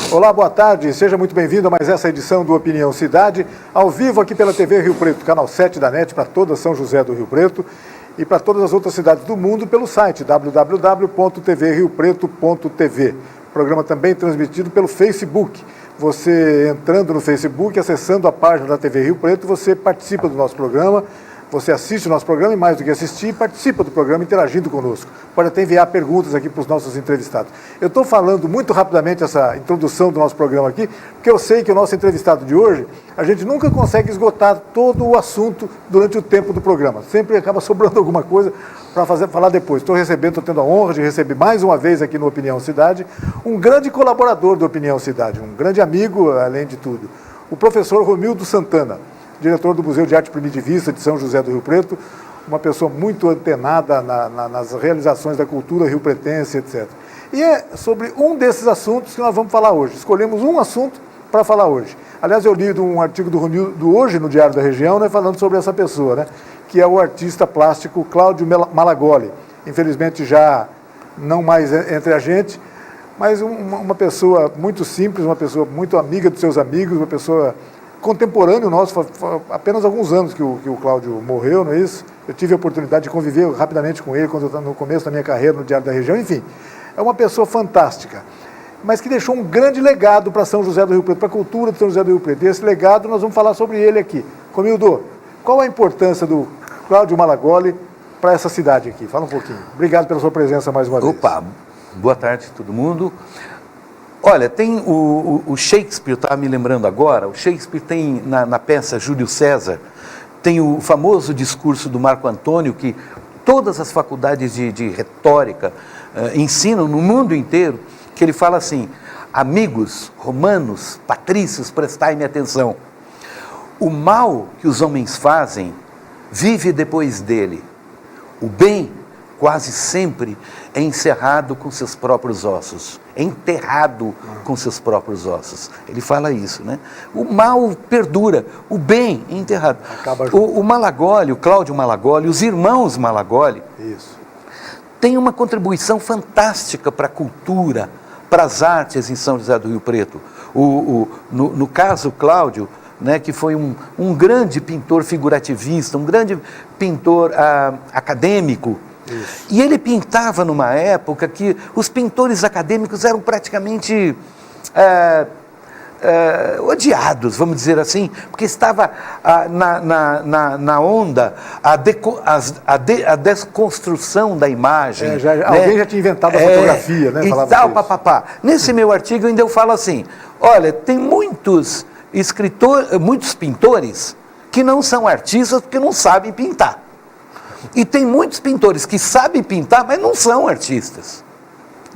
Olá, boa tarde, seja muito bem-vindo a mais essa edição do Opinião Cidade, ao vivo aqui pela TV Rio Preto, canal 7 da NET, para toda São José do Rio Preto e para todas as outras cidades do mundo pelo site www.tvriopreto.tv. O programa também transmitido pelo Facebook. Você entrando no Facebook, acessando a página da TV Rio Preto, você participa do nosso programa, você assiste o nosso programa e, mais do que assistir, participa do programa interagindo conosco. Pode até enviar perguntas aqui para os nossos entrevistados. Eu estou falando muito rapidamente essa introdução do nosso programa aqui, porque eu sei que o nosso entrevistado de hoje, a gente nunca consegue esgotar todo o assunto durante o tempo do programa. Sempre acaba sobrando alguma coisa para falar depois. Estou tendo a honra de receber mais uma vez aqui no Opinião Cidade, um grande colaborador do Opinião Cidade, um grande amigo, além de tudo, o professor Romildo Santana, diretor do Museu de Arte Primitivista de São José do Rio Preto, uma pessoa muito antenada nas realizações da cultura rio-pretense, etc. E é sobre um desses assuntos que nós vamos falar hoje. Escolhemos um assunto para falar hoje. Aliás, eu li um artigo do Romildo hoje no Diário da Região, né, falando sobre essa pessoa, né, que é o artista plástico Cláudio Malagoli. Infelizmente já não mais entre a gente, mas uma pessoa muito simples, uma pessoa muito amiga dos seus amigos, uma pessoa contemporâneo nosso, apenas alguns anos que o Cláudio morreu, não é isso? Eu tive a oportunidade de conviver rapidamente com ele quando eu estava no começo da minha carreira no Diário da Região, enfim, é uma pessoa fantástica, mas que deixou um grande legado para São José do Rio Preto, para a cultura de São José do Rio Preto, e esse legado nós vamos falar sobre ele aqui. Romildo, qual a importância do Cláudio Malagoli para essa cidade aqui? Fala um pouquinho. Obrigado pela sua presença mais uma vez. Opa, boa tarde a todo mundo. Olha, tem o Shakespeare, estava me lembrando agora, o Shakespeare tem na peça Júlio César, tem o famoso discurso do Marco Antônio, que todas as faculdades de retórica ensinam no mundo inteiro, que ele fala assim: amigos, romanos, patrícios, prestai-me atenção. O mal que os homens fazem vive depois dele. O bem quase sempre é encerrado com seus próprios ossos, é enterrado com seus próprios ossos. Ele fala isso, né? O mal perdura, o bem é enterrado. O Malagoli, o Cláudio Malagoli, os irmãos Malagoli, têm uma contribuição fantástica para a cultura, para as artes em São José do Rio Preto. No caso, o Cláudio, né, que foi um grande pintor figurativista, um grande pintor acadêmico. Isso. E ele pintava numa época que os pintores acadêmicos eram praticamente odiados, vamos dizer assim, porque estava na onda a desconstrução da imagem. Alguém já tinha inventado a fotografia, né? E tal, papapá. Nesse meu artigo ainda eu falo assim: olha, tem muitos pintores que não são artistas porque não sabem pintar. E tem muitos pintores que sabem pintar, mas não são artistas,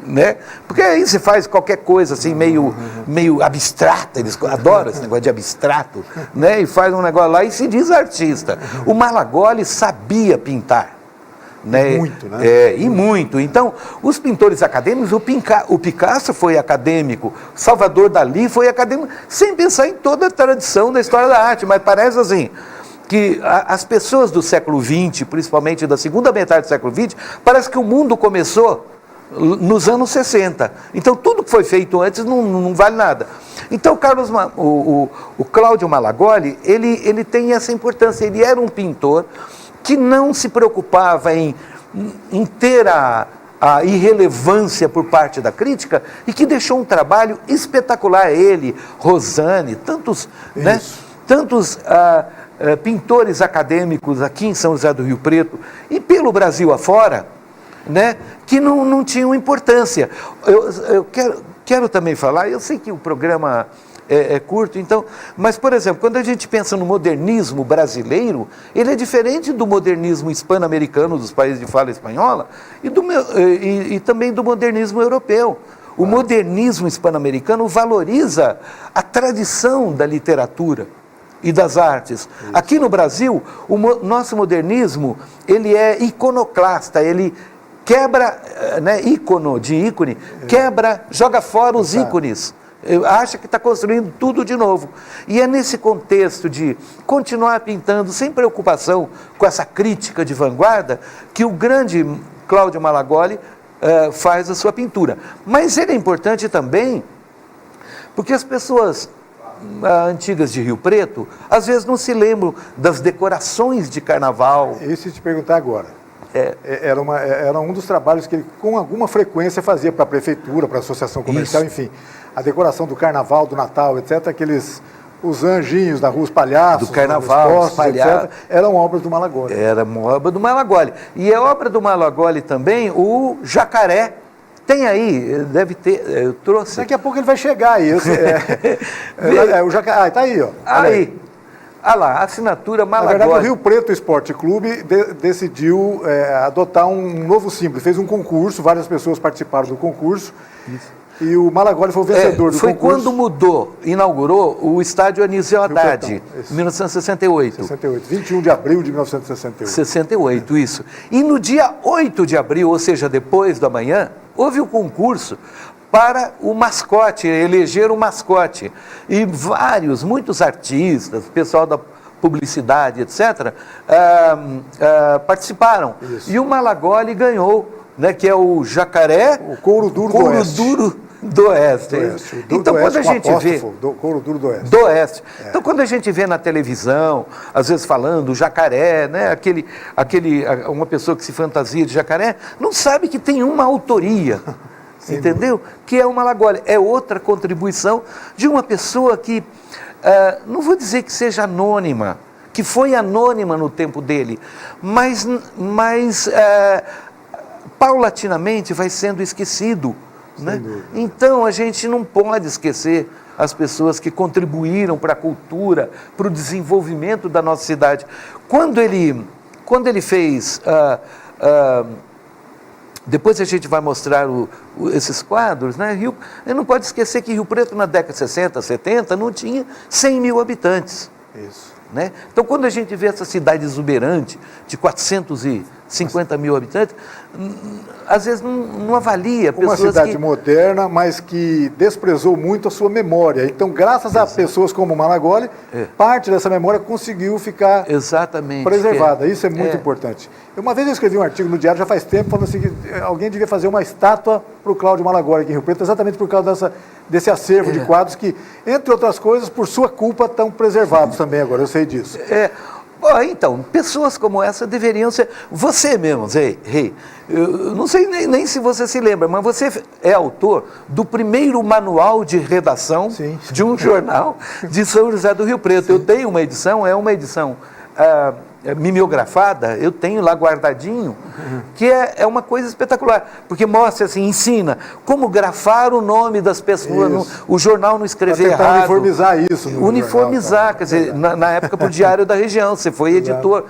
né? Porque aí você faz qualquer coisa assim, meio abstrata, eles adoram esse negócio de abstrato, né? E faz um negócio lá e se diz artista. O Malagoli sabia pintar, né? Muito, né? E muito. Então, os pintores acadêmicos, o Picasso foi acadêmico, Salvador Dalí foi acadêmico, sem pensar em toda a tradição da história da arte, mas parece assim que as pessoas do século XX, principalmente da segunda metade do século XX, parece que o mundo começou nos anos 60. Então, tudo que foi feito antes não vale nada. Então, o Cláudio Malagoli, ele tem essa importância. Ele era um pintor que não se preocupava em ter a irrelevância por parte da crítica e que deixou um trabalho espetacular. Ele, Rosane, tantos pintores acadêmicos aqui em São José do Rio Preto e pelo Brasil afora, né, que não tinham importância. Eu quero também falar, eu sei que o programa é curto, então, mas, por exemplo, quando a gente pensa no modernismo brasileiro, ele é diferente do modernismo hispano-americano dos países de fala espanhola e também do modernismo europeu. O modernismo hispano-americano valoriza a tradição da literatura e das artes. Isso. Aqui no Brasil, o nosso modernismo, ele é iconoclasta, ele quebra, né, ícone, quebra, joga fora os ícones, acha que está construindo tudo de novo. E é nesse contexto de continuar pintando sem preocupação com essa crítica de vanguarda que o grande Cláudio Malagoli faz a sua pintura. Mas ele é importante também Porque as pessoas antigas de Rio Preto, às vezes não se lembram das decorações de carnaval. Isso te perguntar agora. Era um dos trabalhos que ele, com alguma frequência, fazia para a prefeitura, para a associação comercial, enfim. A decoração do carnaval, do Natal, etc., os anjinhos da rua, os palhaços, do carnaval, os postos, etc., eram obras do Malagoli. Era uma obra do Malagoli. E é obra do Malagoli também o Jacaré. Tem aí, deve ter, eu trouxe. Daqui a pouco ele vai chegar aí. O Jacaré, está aí, ó. Aí. Ah lá, assinatura Malagoli. Na verdade, o Rio Preto Esporte Clube decidiu adotar um novo símbolo. Fez um concurso, várias pessoas participaram do concurso. Isso. E o Malagoli foi o vencedor do concurso. Foi quando inaugurou o estádio Anísio Haddad, em 1968. 21 de abril de 1968. 68, isso. E no dia 8 de abril, ou seja, depois da manhã, houve o concurso para o mascote, eleger o mascote. E muitos artistas, pessoal da publicidade, etc., participaram. Isso. E o Malagoli ganhou, né, que é o Jacaré... O couro duro do Oeste. Então, quando a gente vê... Do couro duro do Oeste. Do Oeste. Então, quando a gente vê na televisão, às vezes falando o jacaré, né, uma pessoa que se fantasia de jacaré, não sabe que tem uma autoria, entendeu? Que é o Malagoli. É outra contribuição de uma pessoa que, não vou dizer que seja anônima, que foi anônima no tempo dele, mas paulatinamente vai sendo esquecido. Né? Então, a gente não pode esquecer as pessoas que contribuíram para a cultura, para o desenvolvimento da nossa cidade. Quando ele fez... depois a gente vai mostrar esses quadros, né? Ele não pode esquecer que Rio Preto, na década de 60, 70, não tinha 100 mil habitantes. Isso. Né? Então, quando a gente vê essa cidade exuberante, de 450 mil habitantes, às vezes não avalia pessoas. Uma cidade moderna, mas que desprezou muito a sua memória. Então, graças a pessoas como o Malagoli, parte dessa memória conseguiu ficar preservada. Isso é muito importante. Uma vez eu escrevi um artigo no Diário, já faz tempo, falando assim, que alguém devia fazer uma estátua para o Cláudio Malagoli aqui em Rio Preto, exatamente por causa desse acervo de quadros que, entre outras coisas, por sua culpa, estão preservados também agora, eu sei disso. Então, pessoas como essa deveriam ser... Você mesmo, Zé, eu não sei nem se você se lembra, mas você é autor do primeiro manual de redação de um jornal de São José do Rio Preto. Eu tenho uma edição, é uma edição mimeografada, eu tenho lá guardadinho, que é uma coisa espetacular, porque mostra assim, ensina como grafar o nome das pessoas, o jornal não escrever errado. Uniformizar isso. Uniformizar, quer dizer, na época para o Diário da Região, você foi editor.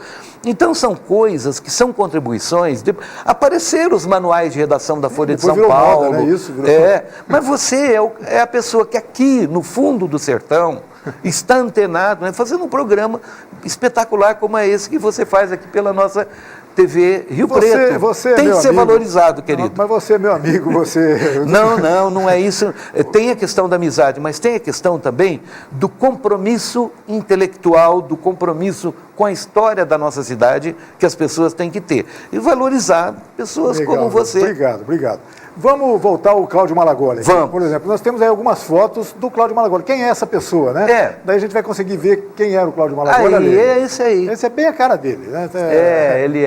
Então são coisas que são contribuições. Apareceram os manuais de redação da Folha de São Paulo. Moda, né? Isso mas você é a pessoa que aqui, no fundo do sertão, está antenado, né, fazendo um programa espetacular como é esse que você faz aqui pela nossa TV Rio Preto. Tem que ser valorizado, querido. Mas você é meu amigo, você... Não é isso. Tem a questão da amizade, mas tem a questão também do compromisso intelectual, do compromisso com a história da nossa cidade, que as pessoas têm que ter. E valorizar pessoas como você. Obrigado. Vamos voltar ao Cláudio Malagoli. Vamos. Por exemplo, nós temos aí algumas fotos do Cláudio Malagoli. Quem é essa pessoa, né? Daí a gente vai conseguir ver quem era o Cláudio Malagoli. É esse aí. Esse é bem a cara dele, né? Ele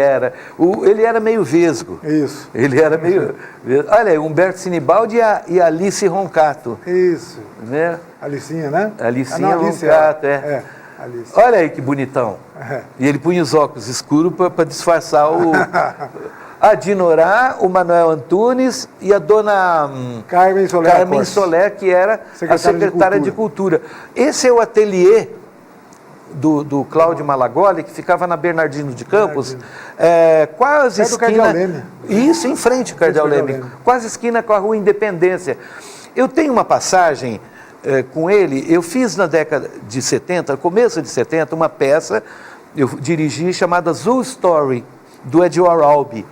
era meio vesgo. Isso. Ele era meio... Olha, Humberto Sinibaldi e Alice Roncato. Isso. Né? Alicinha, né? Alicinha Roncato, Alice. Olha aí que bonitão. E ele punha os óculos escuros para disfarçar a Dinorá, o Manuel Antunes e a dona Carmen Soler, que era a secretária de Cultura. Esse é o ateliê do Cláudio Malagoli, que ficava na Bernardino de Campos, quase esquina... Isso, em frente ao Cardeal Leme. Quase esquina com a Rua Independência. Eu tenho uma passagem com ele, eu fiz na década de 70, começo de 70, uma peça, eu dirigi, chamada Zoo Story, do Edward Albee.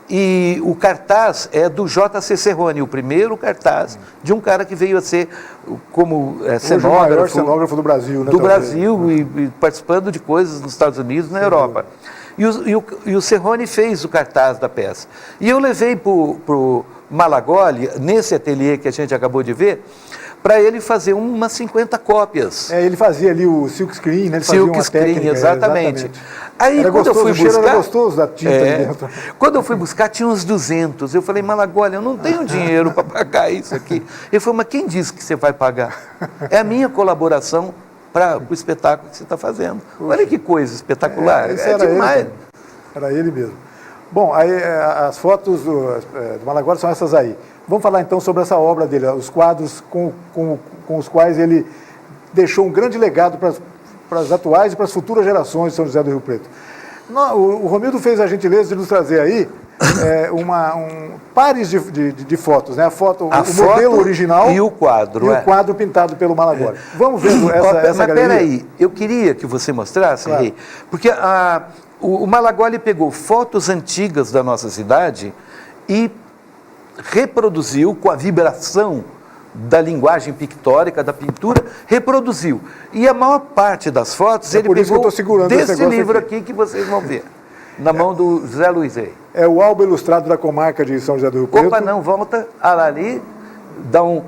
E o cartaz é do J.C. Serrone, o primeiro cartaz de um cara que veio a ser como cenógrafo. O maior cenógrafo do Brasil, né? Do Brasil e participando de coisas nos Estados Unidos e na Europa. E o Serrone fez o cartaz da peça. E eu levei para o Malagoli, nesse ateliê que a gente acabou de ver, para ele fazer umas 50 cópias. Ele fazia ali o silk screen, né? Ele fazia uma técnica, exatamente. Aí era quando gostoso, eu fui buscar, era gostoso da tinta ali dentro. Quando eu fui buscar tinha uns 200. Eu falei, Malagoli, eu não tenho dinheiro para pagar isso aqui. Ele falou, mas quem disse que você vai pagar? É a minha colaboração para o espetáculo que você está fazendo. Puxa. Olha que coisa espetacular. Era demais. Ele, era ele mesmo. Bom, aí as fotos do Malagoli são essas aí. Vamos falar então sobre essa obra dele, os quadros com os quais ele deixou um grande legado para as atuais e para as futuras gerações de São José do Rio Preto. O Romildo fez a gentileza de nos trazer aí pares de fotos, né? A foto modelo original e o quadro. E o quadro pintado pelo Malagoli. Vamos ver essa mas peraí, eu queria que você mostrasse, claro. Rei, porque o Malagoli pegou fotos antigas da nossa cidade e reproduziu com a vibração da linguagem pictórica, da pintura, reproduziu. E a maior parte das fotos ele pegou desse livro aqui que vocês vão ver, na mão do José Luiz Rei. É o álbum ilustrado da comarca de São José do Rio Preto. Opa, não, volta ali, dá um...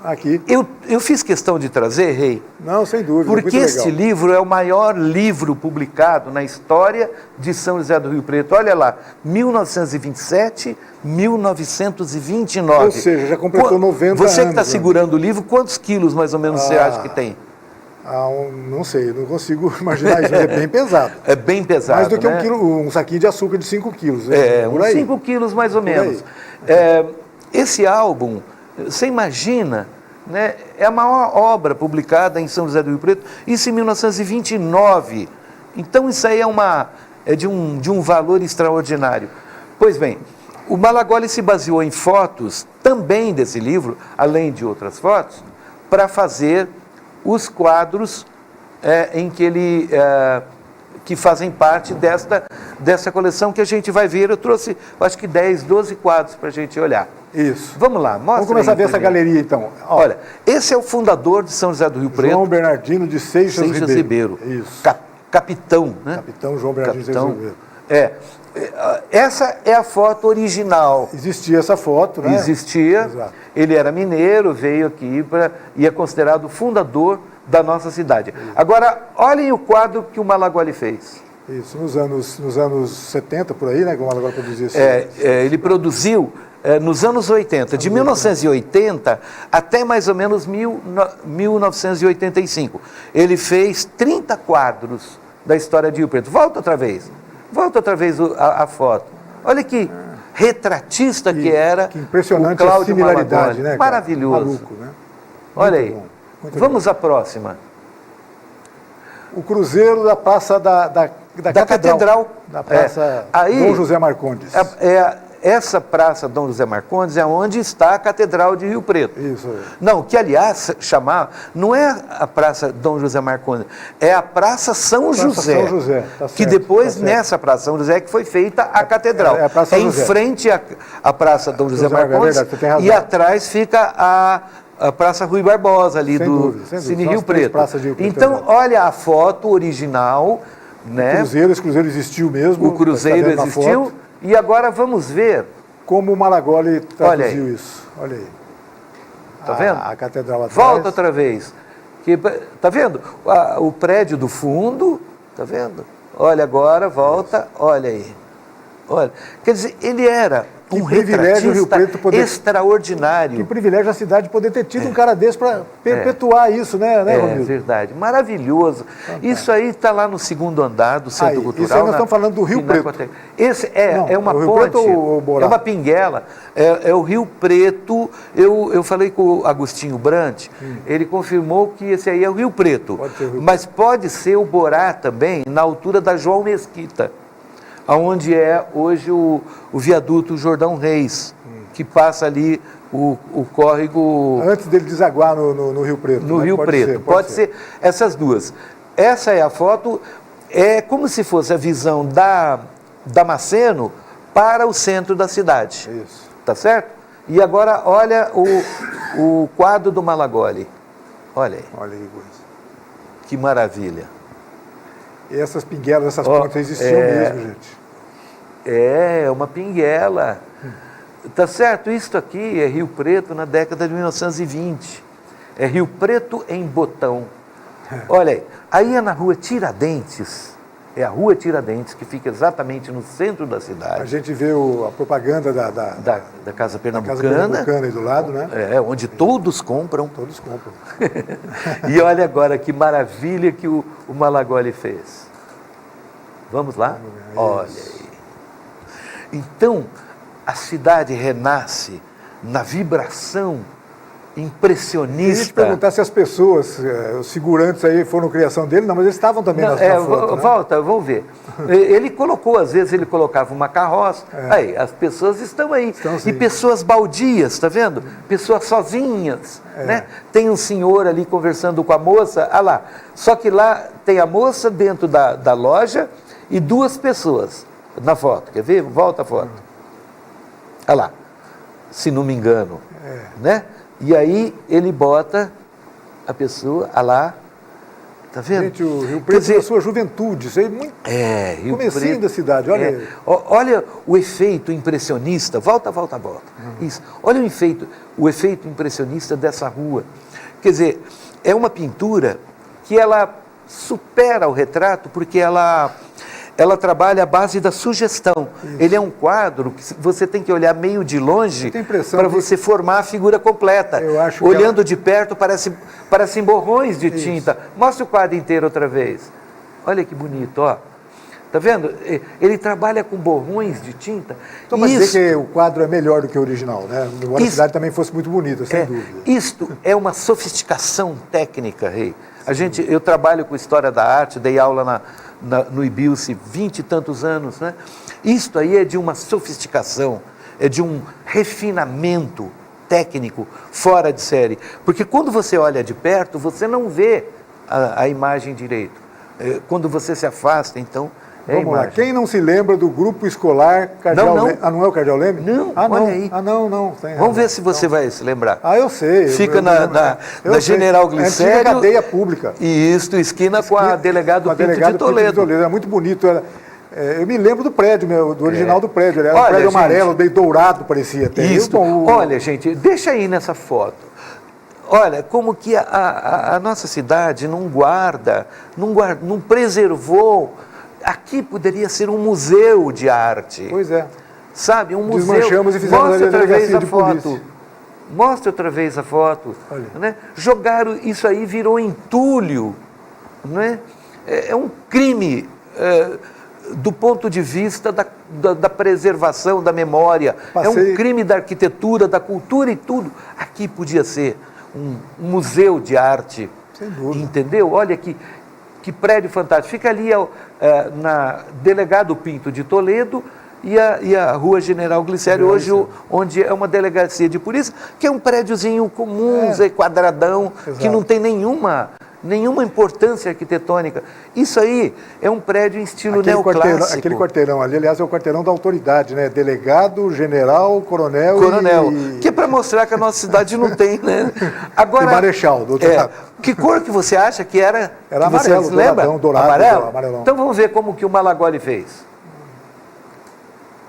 Aqui. Eu fiz questão de trazer, Rei. Não, sem dúvida. Porque este livro é o maior livro publicado na história de São José do Rio Preto. Olha lá, 1927, 1929. Ou seja, já completou 90 anos. Você que está segurando o livro, quantos quilos mais ou menos você acha que tem? Não sei, não consigo imaginar isso, mas é bem pesado. É bem pesado, mais do que né? um saquinho de açúcar de 5 quilos. Né? Uns 5 quilos mais ou menos. Esse álbum, você imagina, né, é a maior obra publicada em São José do Rio Preto, isso em 1929. Então isso aí é de um valor extraordinário. Pois bem, o Malagoli se baseou em fotos também desse livro, além de outras fotos, para fazer os quadros em que ele que fazem parte dessa coleção que a gente vai ver. Eu trouxe, acho que 10, 12 quadros para a gente olhar. Isso. Vamos lá, mostra. Vamos começar a ver essa galeria, então. Olha, esse é o fundador de São José do Rio Preto. João Bernardino de Seixas Ribeiro. Isso. Capitão, né? Capitão João Bernardino de Seixas Ribeiro. Essa é a foto original. Existia essa foto, né? Existia. Exato. Ele era mineiro, veio aqui e é considerado o fundador da nossa cidade. Isso. Agora, olhem o quadro que o Malagoli fez. Isso, nos anos 70, por aí, né? Que o Malagoli produzia esse ele produziu nos anos 80, de 1980 até mais ou menos 1985. Ele fez 30 quadros da história de Rio Preto. Volta outra vez a foto. Olha que retratista que era. Que impressionante o Cláudio a similaridade, Malagoli, né? Maravilhoso. Maluco, né? Olha aí. Vamos à próxima. O cruzeiro da Praça da Catedral. Da Praça Dom José Marcondes. Essa Praça Dom José Marcondes é onde está a Catedral de Rio Preto. Isso. Não, que aliás não é a Praça Dom José Marcondes, é a Praça São José. São José, tá certo, que depois nessa Praça São José que foi feita a Catedral. Em frente à Praça Dom José Marcondes, você tem razão. E atrás fica a Praça Rui Barbosa ali do Cine Rio Preto. Então, olha a foto original, né? Esse cruzeiro existiu mesmo. O cruzeiro existiu. E agora vamos ver como o Malagoli traduziu isso. Olha aí. Está vendo? A catedral atrás. Volta outra vez. Está vendo? O prédio do fundo, está vendo? Olha agora, volta, olha aí. Olha. Quer dizer, ele era um retratista extraordinário. Que privilégio a cidade poder ter tido um cara desse para perpetuar isso, né, Romildo? É verdade, maravilhoso. Isso aí está lá no segundo andar do Centro Cultural. Isso aí nós estamos falando do Rio Preto. Esse é uma ponte, é uma pinguela, é o Rio Preto. Eu falei com o Agostinho Brant, ele confirmou que esse aí é o Rio Preto. Mas pode ser o Borá também, na altura da João Mesquita, onde é hoje o viaduto Jordão Reis, que passa ali o córrego... Antes dele desaguar no Rio Preto. No Rio Preto, pode ser essas duas. Essa é a foto, é como se fosse a visão da Damasceno para o centro da cidade. Isso. Tá certo? E agora olha o quadro do Malagoli. Olha aí. Olha aí, coisa. Que maravilha. E essas pinguelas, essas pontes existiam mesmo, gente. É uma pinguela. Tá certo? Isto aqui é Rio Preto na década de 1920. É Rio Preto em Botão. Olha aí é na rua Tiradentes. É a rua Tiradentes, que fica exatamente no centro da cidade. A gente vê a propaganda da Casa Pernambucana. Casa Pernambucana aí do lado, né? Onde todos compram. Todos compram. E olha agora que maravilha que o Malagoli fez. Vamos lá? Olha aí. Então, a cidade renasce na vibração impressionista. Eu ia te perguntar se as pessoas, os figurantes aí foram criação dele, não, mas eles estavam também na foto, né? Volta, vamos ver. Ele colocou, às vezes ele colocava uma carroça, aí as pessoas estão aí. E pessoas baldias, tá vendo? Pessoas sozinhas, né? Tem um senhor ali conversando com a moça, lá. Só que lá tem a moça dentro da loja e duas pessoas na foto. Quer ver? Volta a foto. Olha lá, se não me engano, né? E aí ele bota a pessoa, lá, tá vendo? Gente, o Rio Preto na sua juventude, isso aí muito Rio comecinho Preto, da cidade, olha. Olha o efeito impressionista, volta. Isso. Olha o efeito impressionista dessa rua. Quer dizer, é uma pintura que ela supera o retrato porque ela trabalha à base da sugestão. Isso. Ele é um quadro que você tem que olhar meio de longe para você formar a figura completa. Olhando de perto, parecem borrões de tinta. Mostra o quadro inteiro outra vez. Olha que bonito, ó. Tá vendo? Ele trabalha com borrões de tinta. Então, mas dizer que o quadro é melhor do que o original, né? Embora a cidade também fosse muito bonita, sem dúvida. Isto é uma sofisticação técnica, Rei. Eu trabalho com história da arte, dei aula no IBILSE 20 e tantos anos, né? Isto aí é de uma sofisticação, é de um refinamento técnico fora de série. Porque quando você olha de perto, você não vê a imagem direito. Quando você se afasta, então, vamos lá, quem não se lembra do grupo escolar Cardeal Leme? Não é o Cardeal Leme? Não, olha aí. Não. Vamos ver se você vai se lembrar. Eu sei. Fica na General Glicério. Antiga cadeia pública. E isso, esquina com a Delegado Pinto de Toledo. Era muito bonito. Eu me lembro do prédio, do original do prédio. Era um prédio amarelo, meio dourado, parecia até. Isso. Olha, gente, deixa aí nessa foto. Olha, como que a nossa cidade não preservou. Aqui poderia ser um museu de arte. Pois é. Sabe, um museu. Desmanchamos e fizemos Mostra outra vez a foto. Polícia. Mostra outra vez a foto. Né? Jogaram isso aí, virou entulho. Não é? É um crime do ponto de vista da preservação da memória. É um crime da arquitetura, da cultura e tudo. Aqui podia ser um museu de arte. Sem dúvida. Entendeu? Olha que prédio fantástico. Fica ali na Delegado Pinto de Toledo e a Rua General Glicério, hoje onde é uma delegacia de polícia, que é um prédiozinho comum, quadradão, que não tem nenhuma importância arquitetônica. Isso aí é um prédio em estilo neoclássico. Aquele quarteirão ali, aliás, é o quarteirão da autoridade, né? Delegado, general, coronel que é para mostrar que a nossa cidade não tem, né? Agora, e marechal, do outro lado. Que cor que você acha que era? Era amarelo, você lembra? Dourado, amarelo? Amarelão. Então vamos ver como que o Malagoli fez.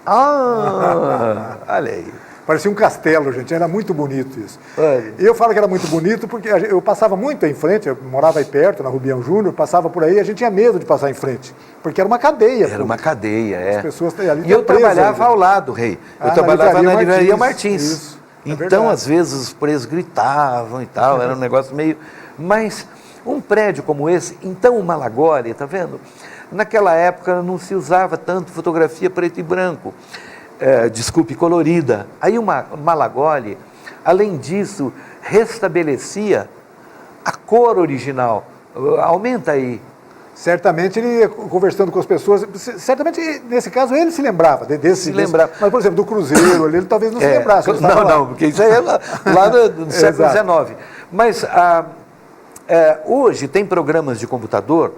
Olha aí. Parecia um castelo, gente, era muito bonito isso. Olha. E eu falo que era muito bonito porque eu passava muito em frente, eu morava aí perto, na Rubião Júnior, passava por aí e a gente tinha medo de passar em frente, porque era uma cadeia. Era uma cadeia, As pessoas ali e eu trabalhava ao lado, Rei. Eu trabalhava na Livraria Martins. Isso, então, às vezes, os presos gritavam e tal, era um negócio meio... Mas um prédio como esse, então o Malagoli, tá vendo? Naquela época não se usava tanto fotografia preto e branco. Colorida. Aí o Malagoli, além disso, restabelecia a cor original. Aumenta aí. Certamente ele, conversando com as pessoas, certamente nesse caso ele se lembrava desse. Lembrava. Mas, por exemplo, do Cruzeiro, ele talvez não se lembrasse. Não, porque isso aí é lá no século XIX. Mas hoje tem programas de computador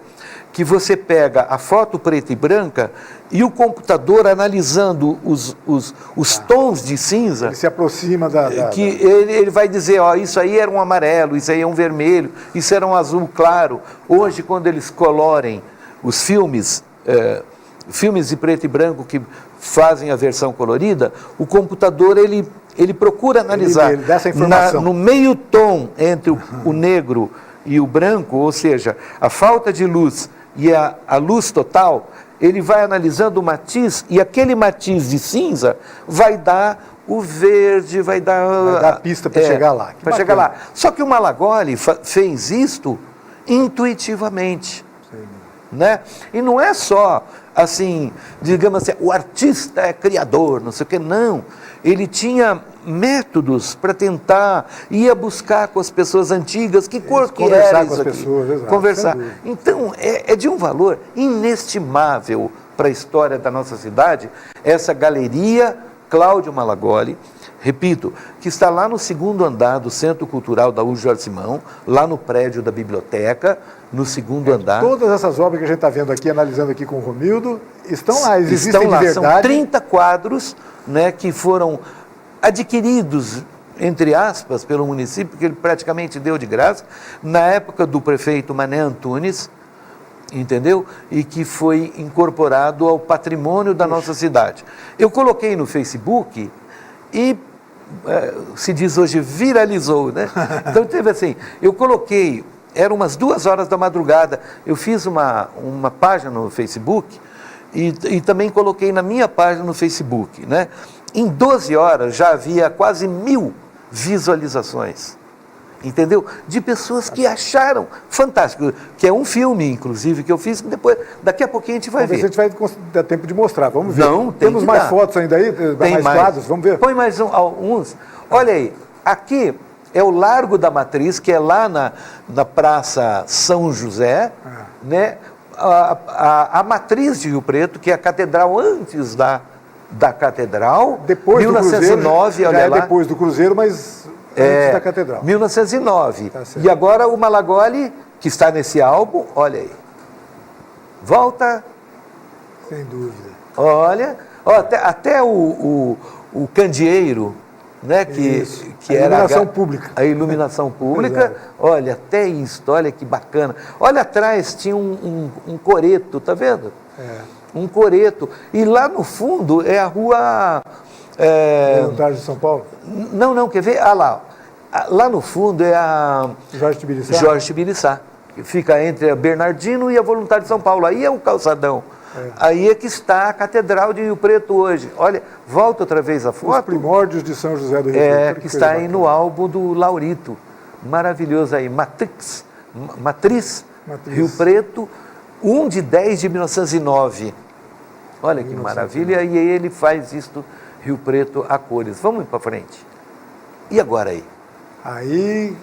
que você pega a foto preta e branca e o computador analisando os tons de cinza... Ele se aproxima Ele vai dizer, isso aí era um amarelo, isso aí é um vermelho, isso era um azul claro. Hoje, quando eles colorem os filmes de preto e branco que fazem a versão colorida, o computador ele procura analisar Ele dá essa informação. no meio tom entre o negro e o branco, ou seja, a falta de luz e a luz total, ele vai analisando o matiz, e aquele matiz de cinza vai dar o verde, vai dar a pista para chegar lá. Para chegar lá. Só que o Malagoli fez isto intuitivamente. Sim. Né? E não é só assim, digamos assim, o artista é criador, não sei o que, não. Ele tinha métodos para tentar, ia buscar com as pessoas antigas, que cor que era isso aqui. Pessoas, exato, conversar. Então, é de um valor inestimável para a história da nossa cidade, essa galeria Cláudio Malagoli, repito, que está lá no 2º andar do Centro Cultural da UJ Jorge Simão, lá no prédio da biblioteca, no 2º andar. Todas essas obras que a gente está vendo aqui, analisando aqui com o Romildo, estão lá, existem estão lá, de verdade. São 30 quadros, né, que foram adquiridos, entre aspas, pelo município, que ele praticamente deu de graça, na época do prefeito Mané Antunes, entendeu? E que foi incorporado ao patrimônio da nossa cidade. Eu coloquei no Facebook e, se diz hoje, viralizou, né? Então teve assim, eu coloquei, eram umas 2 horas da madrugada, eu fiz uma página no Facebook e também coloquei na minha página no Facebook, né? Em 12 horas já havia quase 1000 visualizações. Entendeu? De pessoas que acharam fantástico, que é um filme, inclusive, que eu fiz, que depois, daqui a pouquinho a gente vai ver. Se a gente vai dar tempo de mostrar, vamos ver. Não, temos mais fotos ainda aí? Tem mais quadros, vamos ver. Põe mais uns. Olha aí, aqui é o Largo da Matriz, que é lá na Praça São José, né? A Matriz de Rio Preto, que é a catedral antes da Catedral, depois 1909, do Cruzeiro, olha já é lá. depois do Cruzeiro, mas antes da Catedral. 1909. Tá certo. E agora o Malagoli, que está nesse álbum, olha aí. Volta. Sem dúvida. Olha. Até o candeeiro, né? Que a era iluminação pública. A iluminação pública. Olha, até isso, olha que bacana. Olha atrás, tinha um coreto, tá vendo? Um coreto. E lá no fundo é a rua... Voluntário de São Paulo? Não, quer ver? Ah lá. Lá no fundo é a Jorge Tibiriçá. Jorge Tibiriçá, que fica entre a Bernardino e a Voluntário de São Paulo. Aí é o calçadão. Aí é que está a Catedral de Rio Preto hoje. Olha, volta outra vez a foto. Os primórdios de São José do Rio Preto. Que está aí no álbum do Laurito. Maravilhoso aí. Matriz. Rio Preto, 1 de 10 de 1909. Olha que maravilha. E aí ele faz isto, Rio Preto, a cores. Vamos ir para frente. E agora aí? Aí,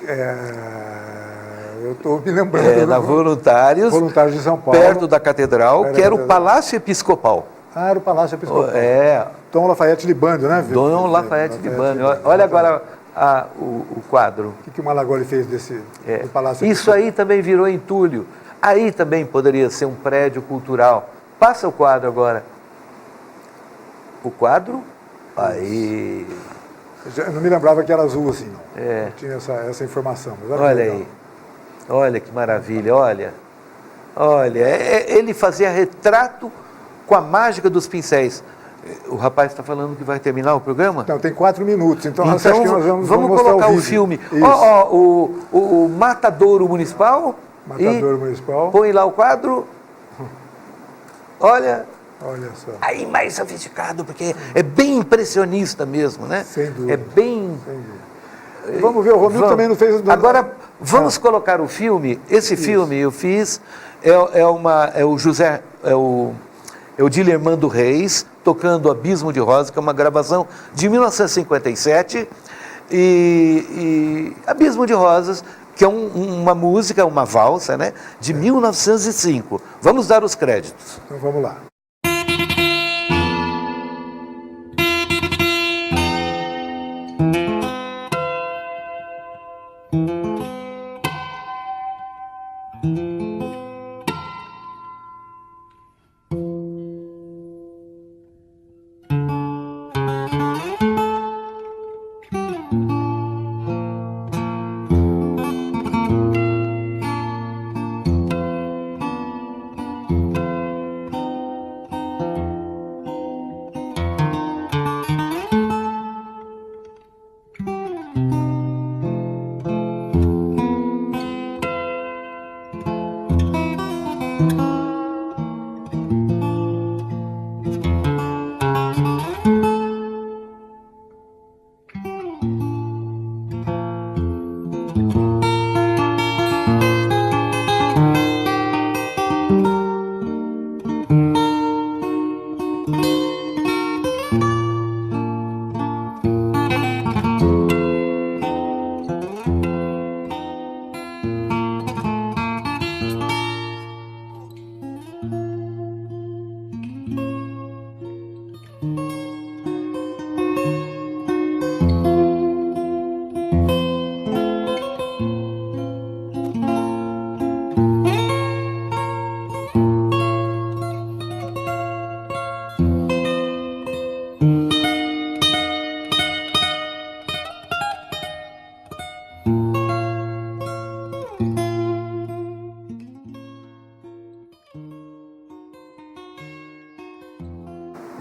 eu estou me lembrando. Na Voluntários de São Paulo. Perto da Catedral, que era o Palácio Episcopal. Ah, era o Palácio Episcopal. Dom Lafayette Libânio, né? Dom Lafayette Libânio. Olha agora o quadro. O que o Malagoli fez do Palácio Isso aí também virou entulho. Aí também poderia ser um prédio cultural. Passa o quadro agora. O quadro? Aí... Eu não me lembrava que era azul assim, não. Não tinha essa informação. Mas olha aí. Olha que maravilha, olha. Ele fazia retrato com a mágica dos pincéis. O rapaz está falando que vai terminar o programa? Não, tem 4 minutos, então acho que nós vamos colocar o filme. O Matadouro Municipal. Matadouro Municipal. Põe lá o quadro. Olha só. Aí mais sofisticado, porque é bem impressionista mesmo, né? Sem dúvida. É bem... Sem dúvida. Vamos ver, o Romildo também não fez... Agora, vamos colocar o filme. Esse filme eu fiz, é o Dilermando Reis, tocando Abismo de Rosa, que é uma gravação de 1957, e Abismo de Rosas, que é uma música, uma valsa, né, de 1905. Vamos dar os créditos. Então vamos lá.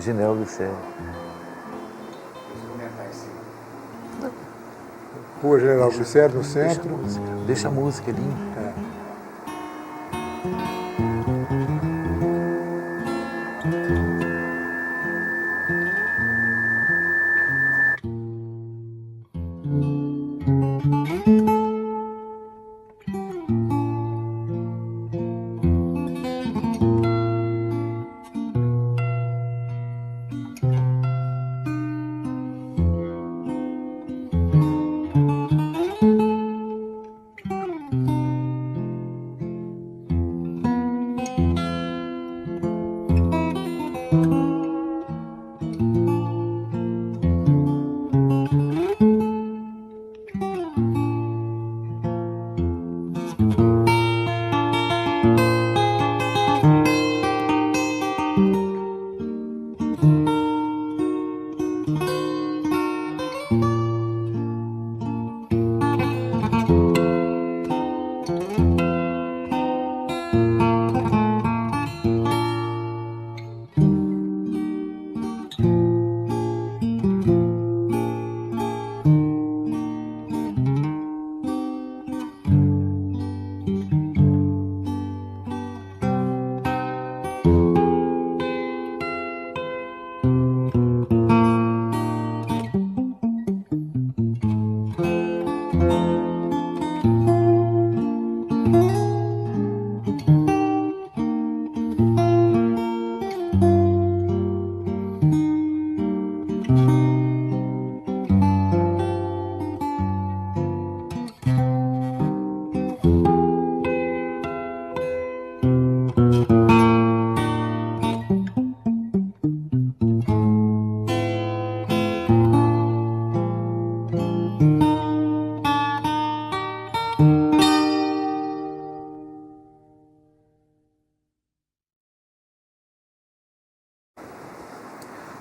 General Lucé. Rua General Glicério, no centro. Deixa a música ali.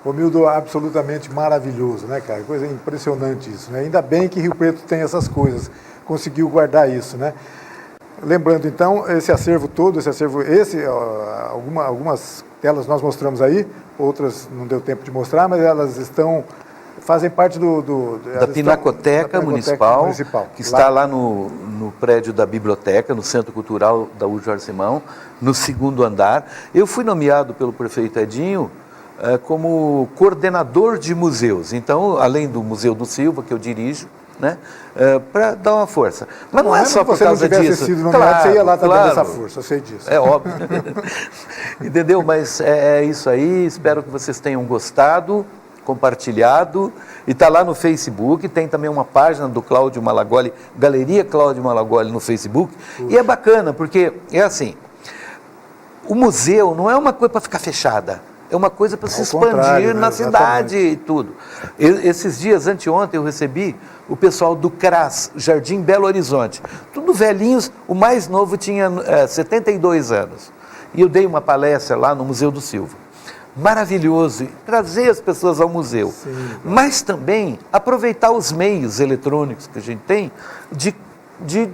Romildo, absolutamente maravilhoso, né, cara? Coisa impressionante isso, né? Ainda bem que Rio Preto tem essas coisas, conseguiu guardar isso, né? Lembrando, então, esse acervo todo, algumas telas nós mostramos aí, outras não deu tempo de mostrar, mas elas fazem parte da Pinacoteca Municipal, que está lá no prédio da biblioteca, no Centro Cultural da Jorge Simão, no 2º andar. Eu fui nomeado pelo prefeito Edinho como coordenador de museus. Então, além do Museu do Silva, que eu dirijo, né, para dar uma força. Mas não é só por causa disso. Se você não tivesse sido nomeado, você ia lá também dessa força, eu sei disso. É óbvio. Entendeu? Mas é isso aí, espero que vocês tenham gostado, compartilhado, e está lá no Facebook, tem também uma página do Cláudio Malagoli, Galeria Cláudio Malagoli no Facebook, e é bacana, porque é assim, o museu não é uma coisa para ficar fechada, é uma coisa para se expandir na cidade e tudo. Esses dias, anteontem, eu recebi o pessoal do CRAS, Jardim Belo Horizonte, tudo velhinhos, o mais novo tinha 72 anos, e eu dei uma palestra lá no Museu do Silva. Maravilhoso, trazer as pessoas ao museu, sim, mas também aproveitar os meios eletrônicos que a gente tem de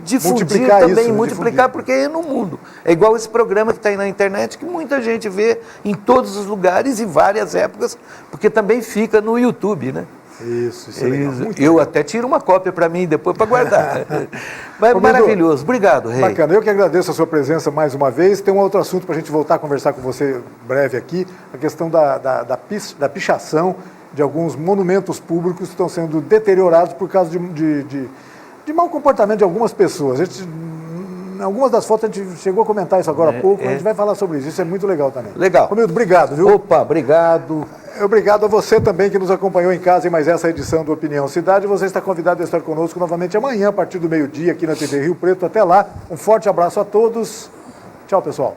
difundir também, isso, multiplicar, porque é no mundo. É igual esse programa que está aí na internet, que muita gente vê em todos os lugares e várias épocas, porque também fica no YouTube, né? Isso é legal. Eu até tiro uma cópia para mim depois para guardar. Mas maravilhoso. Obrigado, Rei. Bacana. Eu que agradeço a sua presença mais uma vez. Tem um outro assunto para a gente voltar a conversar com você breve aqui, a questão da pichação de alguns monumentos públicos que estão sendo deteriorados por causa de de mau comportamento de algumas pessoas. Em algumas das fotos a gente chegou a comentar isso agora há pouco, a gente vai falar sobre isso, isso é muito legal também. Legal. Romildo, obrigado, viu? Opa, obrigado. Obrigado a você também que nos acompanhou em casa em mais essa edição do Opinião Cidade. Você está convidado a estar conosco novamente amanhã, a partir do meio-dia, aqui na TV Rio Preto. Até lá, um forte abraço a todos. Tchau, pessoal.